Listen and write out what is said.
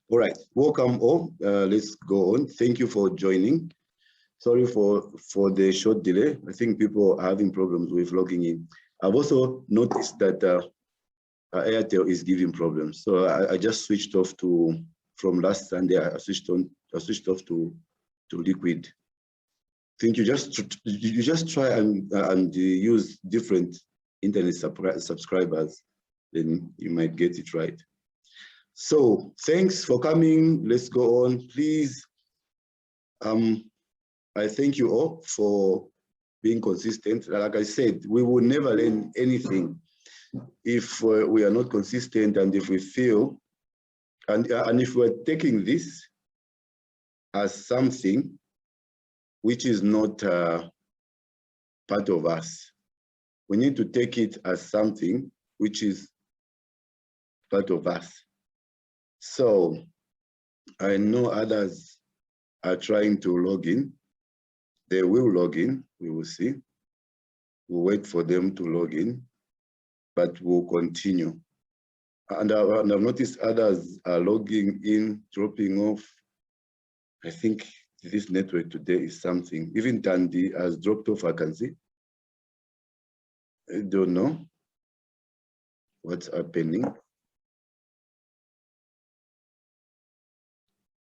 All right, welcome all. Let's go on. Thank you for joining. Sorry for the short delay. I think people are having problems with logging in. I've also noticed that Airtel is giving problems. So I just switched off from last Sunday, I switched off to Liquid. I think you just try and use different internet subscribers, then you might get it right. So thanks for coming. Let's go on, please. I thank you all for being consistent. Like I said, we will never learn anything if we are not consistent, and if we feel, and if we're taking this as something which is not part of us. We need to take it as something which is part of us. So I know others are trying to log in. They will log in, we will see. We'll wait for them to log in, but we'll continue. And I've noticed others are logging in, dropping off. I think this network today is something. Even Tandy has dropped off, I can see. I don't know what's happening.